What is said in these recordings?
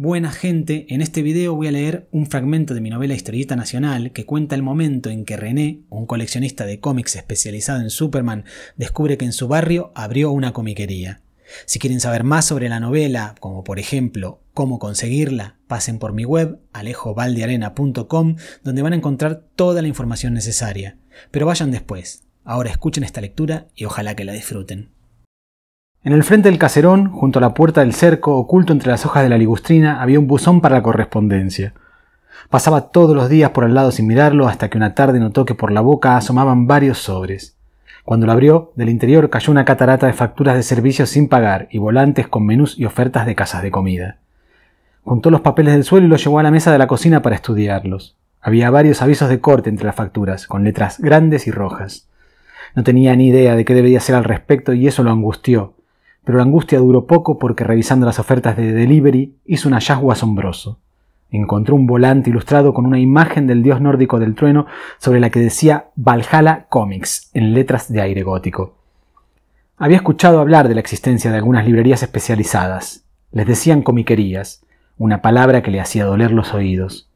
Buena gente, en este video voy a leer un fragmento de mi novela Historieta Nacional que cuenta el momento en que René, un coleccionista de cómics especializado en Superman, descubre que en su barrio abrió una comiquería. Si quieren saber más sobre la novela, como por ejemplo cómo conseguirla, pasen por mi web alejovaldearena.com, donde van a encontrar toda la información necesaria. Pero vayan después. Ahora escuchen esta lectura y ojalá que la disfruten. En el frente del caserón, junto a la puerta del cerco, oculto entre las hojas de la ligustrina, había un buzón para la correspondencia. Pasaba todos los días por al lado sin mirarlo, hasta que una tarde notó que por la boca asomaban varios sobres. Cuando lo abrió, del interior cayó una catarata de facturas de servicios sin pagar y volantes con menús y ofertas de casas de comida. Juntó los papeles del suelo y los llevó a la mesa de la cocina para estudiarlos. Había varios avisos de corte entre las facturas, con letras grandes y rojas. No tenía ni idea de qué debía hacer al respecto y eso lo angustió. Pero la angustia duró poco porque revisando las ofertas de delivery hizo un hallazgo asombroso. Encontró un volante ilustrado con una imagen del dios nórdico del trueno sobre la que decía Valhalla Comics en letras de aire gótico. Había escuchado hablar de la existencia de algunas librerías especializadas. Les decían comiquerías, una palabra que le hacía doler los oídos.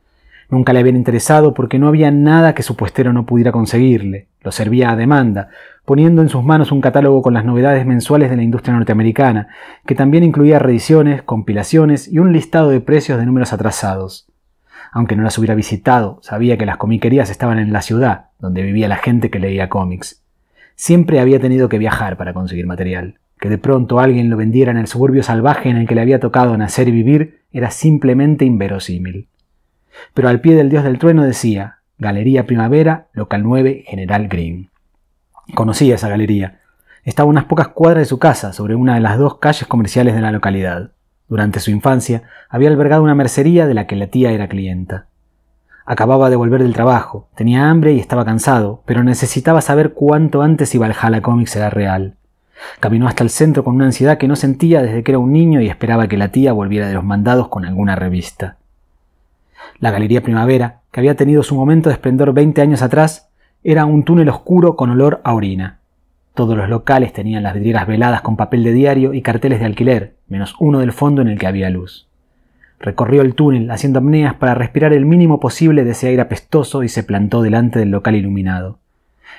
Nunca le habían interesado porque no había nada que su puestero no pudiera conseguirle. Lo servía a demanda, poniendo en sus manos un catálogo con las novedades mensuales de la industria norteamericana, que también incluía reediciones, compilaciones y un listado de precios de números atrasados. Aunque no las hubiera visitado, sabía que las comiquerías estaban en la ciudad, donde vivía la gente que leía cómics. Siempre había tenido que viajar para conseguir material. Que de pronto alguien lo vendiera en el suburbio salvaje en el que le había tocado nacer y vivir era simplemente inverosímil. Pero al pie del dios del trueno decía Galería Primavera, local 9, General Green. Conocía esa galería. Estaba a unas pocas cuadras de su casa, sobre una de las dos calles comerciales de la localidad. Durante su infancia había albergado una mercería de la que la tía era clienta. Acababa de volver del trabajo, tenía hambre y estaba cansado, pero necesitaba saber cuánto antes si Valhalla Comics era real. Caminó hasta el centro con una ansiedad que no sentía desde que era un niño y esperaba que la tía volviera de los mandados con alguna revista. La Galería Primavera, que había tenido su momento de esplendor 20 años atrás, era un túnel oscuro con olor a orina. Todos los locales tenían las vidrieras veladas con papel de diario y carteles de alquiler, menos uno del fondo en el que había luz. Recorrió el túnel haciendo apneas para respirar el mínimo posible de ese aire apestoso y se plantó delante del local iluminado.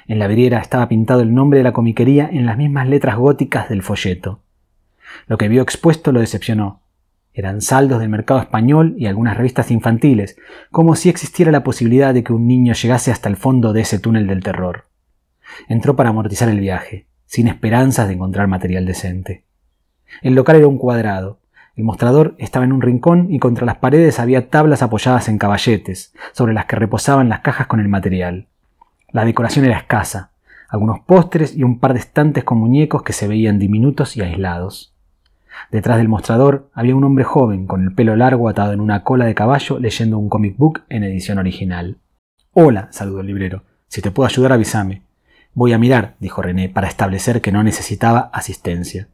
En la vidriera estaba pintado el nombre de la comiquería en las mismas letras góticas del folleto. Lo que vio expuesto lo decepcionó. Eran saldos del mercado español y algunas revistas infantiles, como si existiera la posibilidad de que un niño llegase hasta el fondo de ese túnel del terror. Entró para amortizar el viaje, sin esperanzas de encontrar material decente. El local era un cuadrado. El mostrador estaba en un rincón y contra las paredes había tablas apoyadas en caballetes, sobre las que reposaban las cajas con el material. La decoración era escasa, algunos pósteres y un par de estantes con muñecos que se veían diminutos y aislados. Detrás del mostrador había un hombre joven con el pelo largo atado en una cola de caballo leyendo un comic book en edición original. «Hola», saludó el librero. «Si te puedo ayudar, avísame». «Voy a mirar», dijo René, para establecer que no necesitaba asistencia.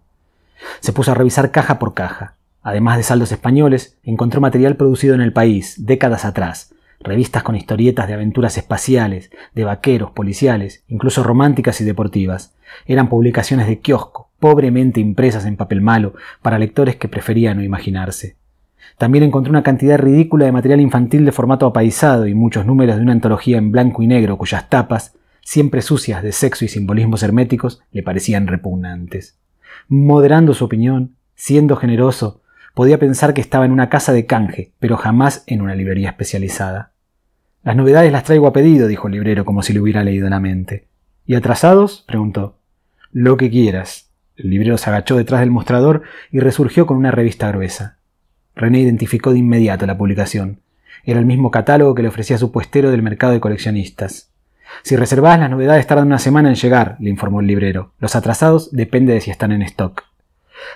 Se puso a revisar caja por caja. Además de saldos españoles, encontró material producido en el país, décadas atrás. Revistas con historietas de aventuras espaciales, de vaqueros, policiales, incluso románticas y deportivas. Eran publicaciones de kiosco, pobremente impresas en papel malo, para lectores que preferían no imaginarse. También encontró una cantidad ridícula de material infantil de formato apaisado y muchos números de una antología en blanco y negro cuyas tapas, siempre sucias de sexo y simbolismos herméticos, le parecían repugnantes. Moderando su opinión, siendo generoso, podía pensar que estaba en una casa de canje, pero jamás en una librería especializada. «Las novedades las traigo a pedido», dijo el librero como si le hubiera leído la mente. «¿Y atrasados?», preguntó. «Lo que quieras». El librero se agachó detrás del mostrador y resurgió con una revista gruesa. René identificó de inmediato la publicación. Era el mismo catálogo que le ofrecía su puestero del mercado de coleccionistas. «Si reservás, las novedades tardan una semana en llegar», le informó el librero. «Los atrasados depende de si están en stock».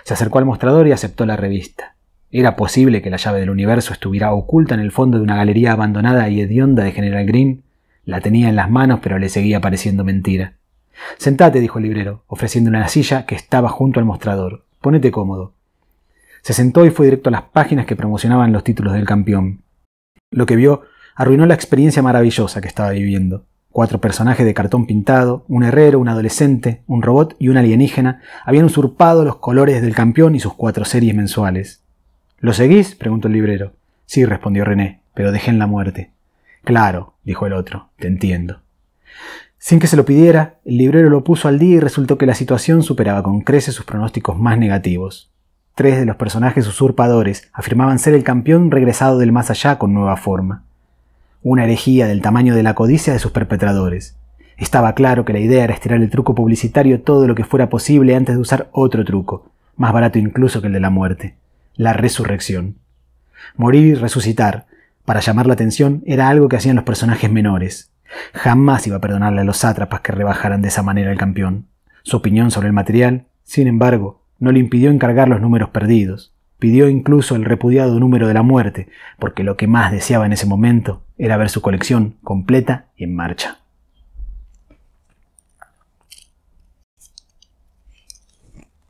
Se acercó al mostrador y aceptó la revista. ¿Era posible que la llave del universo estuviera oculta en el fondo de una galería abandonada y hedionda de General Green? La tenía en las manos, pero le seguía pareciendo mentira. «Sentate», dijo el librero, ofreciéndole una silla que estaba junto al mostrador. «Ponete cómodo». Se sentó y fue directo a las páginas que promocionaban los títulos del campeón. Lo que vio arruinó la experiencia maravillosa que estaba viviendo. 4 personajes de cartón pintado, un herrero, un adolescente, un robot y un alienígena habían usurpado los colores del campeón y sus 4 series mensuales. ¿Lo seguís?, preguntó el librero. Sí, respondió René, pero dejé en la muerte. Claro, dijo el otro, te entiendo. Sin que se lo pidiera, el librero lo puso al día y resultó que la situación superaba con creces sus pronósticos más negativos. 3 de los personajes usurpadores afirmaban ser el campeón regresado del más allá con nueva forma. Una herejía del tamaño de la codicia de sus perpetradores. Estaba claro que la idea era estirar el truco publicitario todo lo que fuera posible antes de usar otro truco, más barato incluso que el de la muerte: la resurrección. Morir y resucitar, para llamar la atención, era algo que hacían los personajes menores. Jamás iba a perdonarle a los sátrapas que rebajaran de esa manera al campeón. Su opinión sobre el material, sin embargo, no le impidió encargar los números perdidos. Pidió incluso el repudiado número de la muerte, porque lo que más deseaba en ese momento era ver su colección completa y en marcha.